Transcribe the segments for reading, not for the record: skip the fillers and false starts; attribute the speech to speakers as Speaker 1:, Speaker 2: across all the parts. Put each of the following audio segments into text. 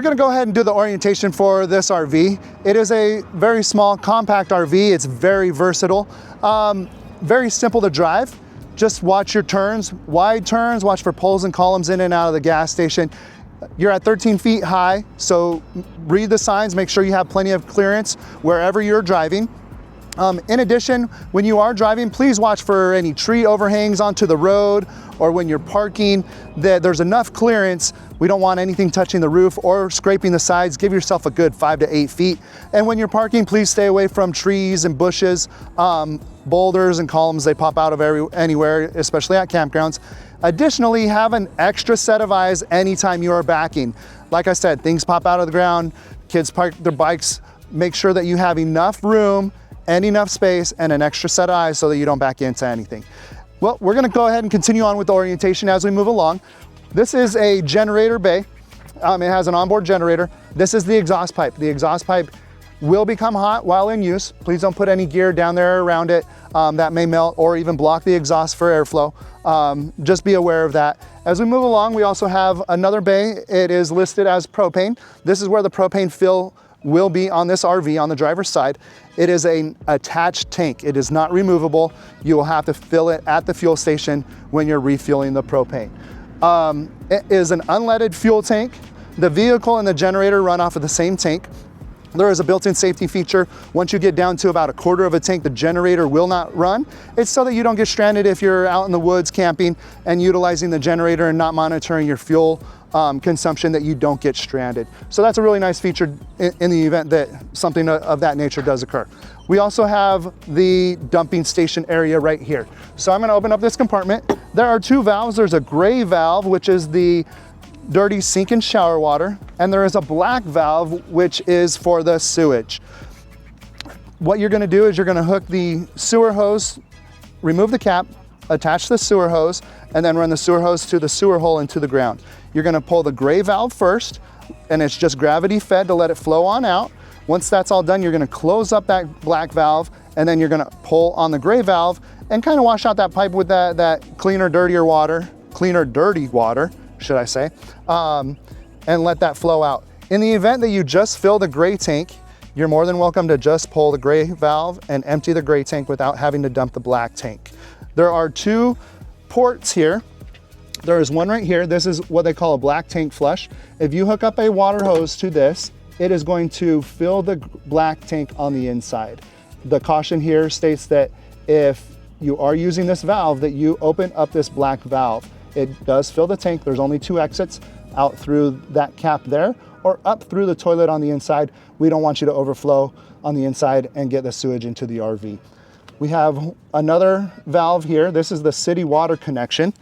Speaker 1: We're gonna go ahead and do the orientation for this RV. It is a very small, compact RV. It's very versatile, very simple to drive. Just watch your turns, wide turns, watch for poles and columns in and out of the gas station. You're at 13 feet high, so read the signs, make sure you have plenty of clearance wherever you're driving. In addition, when you are driving, please watch for any tree overhangs onto the road, or when you're parking, that there's enough clearance. We don't want anything touching the roof or scraping the sides. Give yourself a good 5 to 8 feet. And when you're parking, please stay away from trees and bushes, boulders and columns. They pop out of anywhere, especially at campgrounds. Additionally, have an extra set of eyes anytime you are backing. Like I said, things pop out of the ground, kids park their bikes. Make sure that you have enough room and enough space and an extra set of eyes so that you don't back into anything. Well, we're gonna go ahead and continue on with the orientation as we move along. This is a generator bay. It has an onboard generator. This is the exhaust pipe. The exhaust pipe will become hot while in use. Please don't put any gear down there around it that may melt or even block the exhaust for airflow. Just be aware of that. As we move along, we also have another bay. It is listed as propane. This is where the propane fill will be on this RV on the driver's side. It is an attached tank. It is not removable. You will have to fill it at the fuel station when you're refueling the propane. It is an unleaded fuel tank. The vehicle and the generator run off of the same tank. There is a built-in safety feature. Once you get down to about a quarter of a tank, the generator will not run. It's so that you don't get stranded if you're out in the woods camping and utilizing the generator and not monitoring your fuel consumption, that you don't get stranded. So that's a really nice feature in the event that something of that nature does occur. We also have the dumping station area right here. So I'm gonna open up this compartment. There are two valves. There's a gray valve, which is the dirty sink and shower water, and there is a black valve, which is for the sewage. What you're gonna do is you're gonna hook the sewer hose, remove the cap, attach the sewer hose, and then run the sewer hose to the sewer hole into the ground. You're gonna pull the gray valve first, and it's just gravity fed to let it flow on out. Once that's all done, you're gonna close up that black valve, and then you're gonna pull on the gray valve and kind of wash out that pipe with that cleaner, dirty water, should I say, and let that flow out. In the event that you just fill the gray tank, you're more than welcome to just pull the gray valve and empty the gray tank without having to dump the black tank. There are two ports here. There is one right here. This is what they call a black tank flush. If you hook up a water hose to this, it is going to fill the black tank on the inside. The caution here states that if you are using this valve, that you open up this black valve. It does fill the tank. There's only two exits, out through that cap there or up through the toilet on the inside. We don't want you to overflow on the inside and get the sewage into the RV. We have another valve here. This is the city water connection.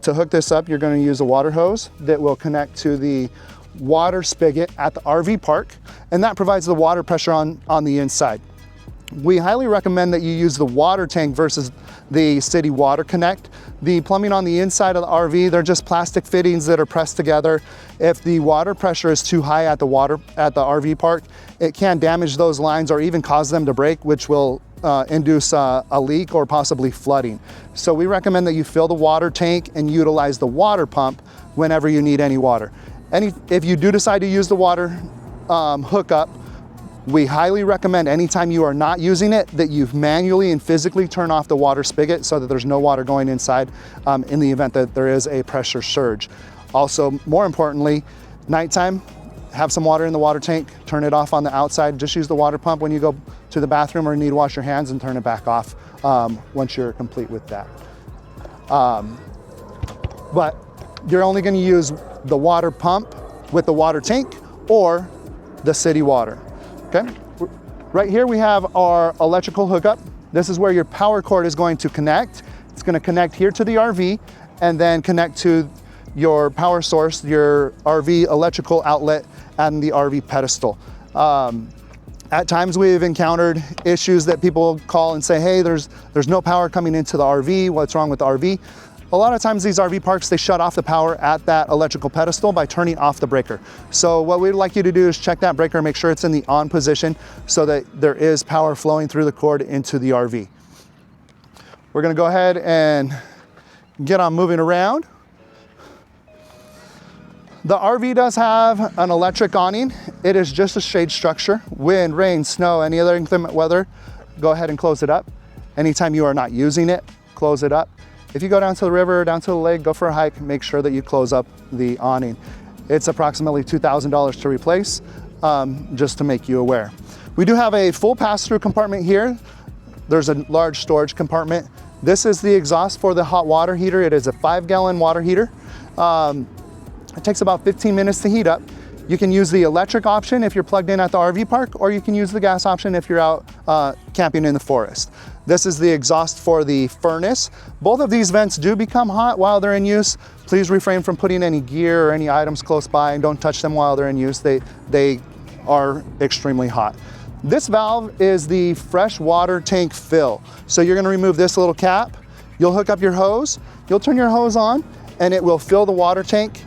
Speaker 1: To hook this up, you're going to use a water hose that will connect to the water spigot at the RV park, and that provides the water pressure on the inside. We highly recommend that you use the water tank versus the city water connect. The plumbing on the inside of the RV, they're just plastic fittings that are pressed together. If the water pressure is too high at the RV park, it can damage those lines or even cause them to break, which will induce a leak or possibly flooding. So we recommend that you fill the water tank and utilize the water pump whenever you need any water. If you do decide to use the water hookup, we highly recommend anytime you are not using it that you manually and physically turn off the water spigot so that there's no water going inside in the event that there is a pressure surge. Also, more importantly, nighttime, have some water in the water tank, turn it off on the outside. Just use the water pump when you go to the bathroom or need to wash your hands, and turn it back off once you're complete with that. But you're only going to use the water pump with the water tank or the city water. Okay, right here we have our electrical hookup. This is where your power cord is going to connect. It's going to connect here to the RV and then connect to your power source, your RV electrical outlet, and the RV pedestal. At times we've encountered issues that people call and say, hey, there's no power coming into the RV. What's wrong with the RV? A lot of times these RV parks, they shut off the power at that electrical pedestal by turning off the breaker. So what we'd like you to do is check that breaker, make sure it's in the on position so that there is power flowing through the cord into the RV. We're gonna go ahead and get on moving around. The RV does have an electric awning. It is just a shade structure. Wind, rain, snow, any other inclement weather, go ahead and close it up. Anytime you are not using it, close it up. If you go down to the river, down to the lake, go for a hike, make sure that you close up the awning. It's approximately $2,000 to replace, just to make you aware. We do have a full pass-through compartment here. There's a large storage compartment. This is the exhaust for the hot water heater. It is a 5-gallon water heater. It takes about 15 minutes to heat up. You can use the electric option if you're plugged in at the RV park, or you can use the gas option if you're out camping in the forest. This is the exhaust for the furnace. Both of these vents do become hot while they're in use. Please refrain from putting any gear or any items close by, and don't touch them while they're in use. They are extremely hot. This valve is the fresh water tank fill. So you're gonna remove this little cap, you'll hook up your hose, you'll turn your hose on, and it will fill the water tank.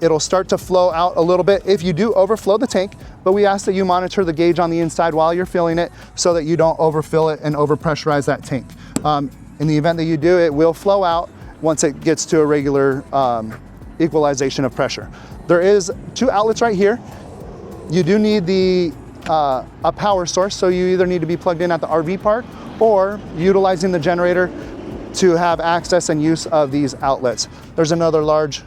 Speaker 1: It'll start to flow out a little bit if you do overflow the tank, but we ask that you monitor the gauge on the inside while you're filling it so that you don't overfill it and overpressurize that tank. In the event that you do, it will flow out once it gets to a regular equalization of pressure. There is 2 outlets right here. You do need a power source, so you either need to be plugged in at the RV park or utilizing the generator to have access and use of these outlets. There's another large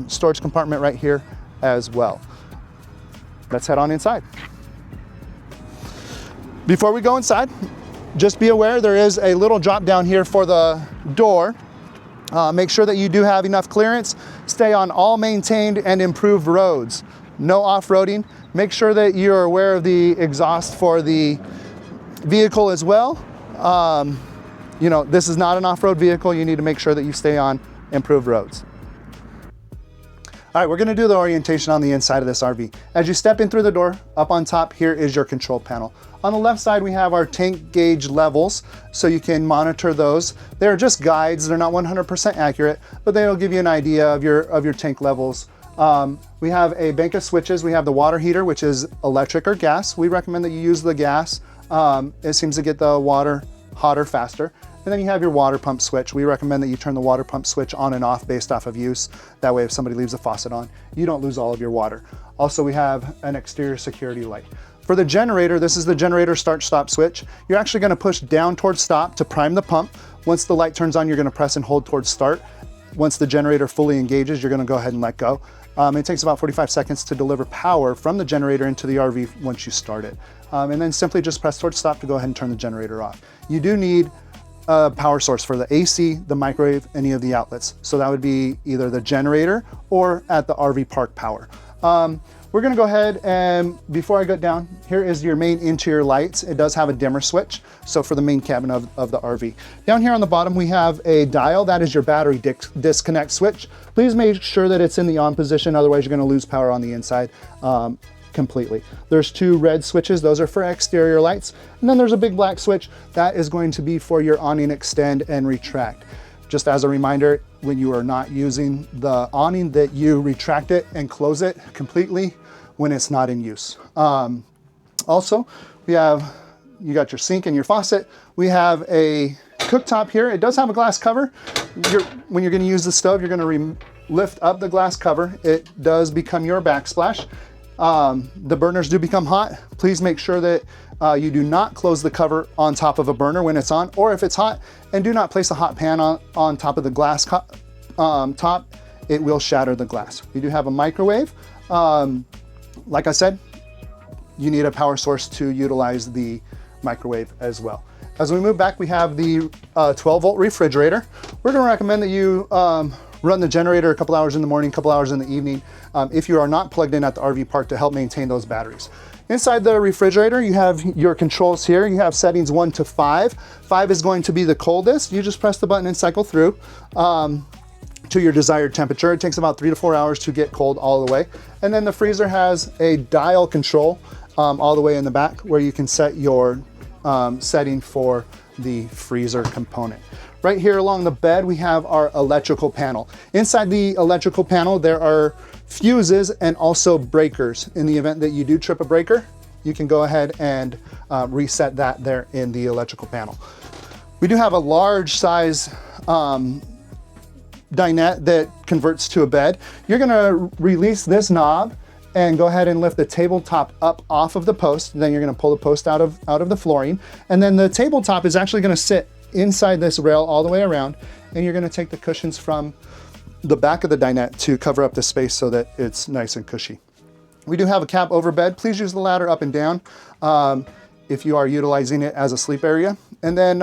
Speaker 1: storage compartment right here as well. Let's head on inside. Before we go inside, just be aware there is a little drop down here for the door. Make sure that you do have enough clearance. Stay on all maintained and improved roads. No off-roading. Make sure that you're aware of the exhaust for the vehicle as well. You know, this is not an off-road vehicle. You need to make sure that you stay on improved roads. All right, we're gonna do the orientation on the inside of this RV. As you step in through the door, up on top here is your control panel. On the left side, we have our tank gauge levels, so you can monitor those. They're just guides, they're not 100% accurate, but they'll give you an idea of your tank levels. We have a bank of switches. We have the water heater, which is electric or gas. We recommend that you use the gas. It seems to get the water hotter faster. And then you have your water pump switch. We recommend that you turn the water pump switch on and off based off of use. That way, if somebody leaves the faucet on, you don't lose all of your water. Also, we have an exterior security light. For the generator, this is the generator start-stop switch. You're actually gonna push down towards stop to prime the pump. Once the light turns on, you're gonna press and hold towards start. Once the generator fully engages, you're gonna go ahead and let go. It takes about 45 seconds to deliver power from the generator into the RV once you start it. And then simply just press towards stop to go ahead and turn the generator off. You do need a power source for the AC, the microwave, any of the outlets. So that would be either the generator or at the RV park power. We're gonna go ahead and before I go down, here is your main interior lights. It does have a dimmer switch, so for the main cabin of the RV. Down here on the bottom, we have a dial. That is your battery disconnect switch. Please make sure that it's in the on position, otherwise you're gonna lose power on the inside completely. There's 2 red switches. Those are for exterior lights. And then there's a big black switch. That is going to be for your awning extend and retract. Just as a reminder, when you are not using the awning, that you retract it and close it completely when it's not in use. Also, you got your sink and your faucet. We have a cooktop here. It does have a glass cover. When you're gonna use the stove, you're gonna lift up the glass cover. It does become your backsplash. The burners do become hot. Please make sure that you do not close the cover on top of a burner when it's on, or if it's hot, and do not place a hot pan on top of the glass top. It will shatter the glass. We do have a microwave. Like I said, you need a power source to utilize the microwave as well. As we move back, we have the 12-volt refrigerator. We're gonna recommend that you run the generator a couple hours in the morning, a couple hours in the evening, if you are not plugged in at the RV park to help maintain those batteries. Inside the refrigerator, you have your controls here. You have settings 1 to 5. 5 is going to be the coldest. You just press the button and cycle through to your desired temperature. It takes about 3 to 4 hours to get cold all the way. And then the freezer has a dial control all the way in the back where you can set your setting for the freezer component. Right here along the bed, we have our electrical panel. Inside the electrical panel, there are fuses and also breakers. In the event that you do trip a breaker, you can go ahead and reset that there in the electrical panel. We do have a large size dinette that converts to a bed. You're gonna release this knob and go ahead and lift the tabletop up off of the post. Then you're gonna pull the post out of the flooring. And then the tabletop is actually gonna sit inside this rail all the way around. And you're gonna take the cushions from the back of the dinette to cover up the space so that it's nice and cushy. We do have a cab over bed. Please use the ladder up and down if you are utilizing it as a sleep area. And then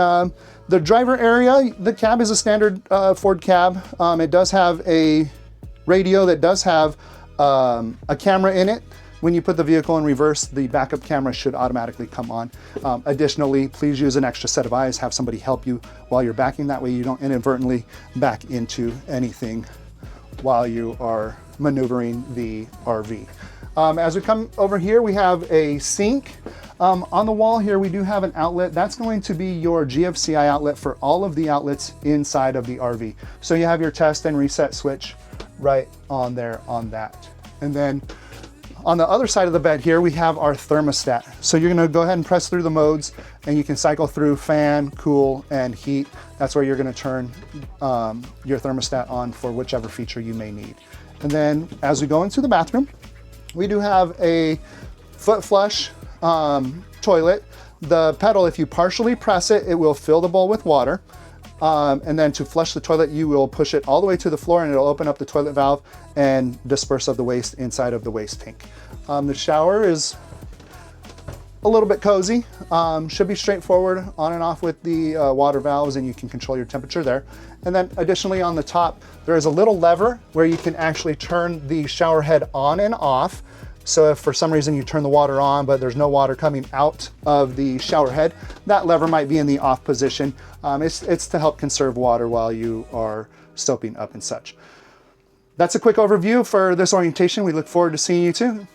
Speaker 1: the driver area, the cab is a standard Ford cab. It does have a radio that does have a camera in it. When you put the vehicle in reverse, the backup camera should automatically come on. Additionally, please use an extra set of eyes. Have somebody help you while you're backing. That way you don't inadvertently back into anything while you are maneuvering the RV. As we come over here, we have a sink. On the wall here, we do have an outlet. That's going to be your GFCI outlet for all of the outlets inside of the RV. So you have your test and reset switch right on there on that. And then on the other side of the bed here, we have our thermostat. So you're gonna go ahead and press through the modes and you can cycle through fan, cool, and heat. That's where you're gonna turn your thermostat on for whichever feature you may need. And then as we go into the bathroom, we do have a foot flush toilet. The pedal, if you partially press it, it will fill the bowl with water. And then to flush the toilet, you will push it all the way to the floor and it'll open up the toilet valve and disperse of the waste inside of the waste tank. The shower is a little bit cozy. Should be straightforward on and off with the water valves, and you can control your temperature there. And then additionally on the top, there is a little lever where you can actually turn the shower head on and off. So if for some reason you turn the water on, but there's no water coming out of the shower head, that lever might be in the off position. It's to help conserve water while you are soaping up and such. That's a quick overview for this orientation. We look forward to seeing you too.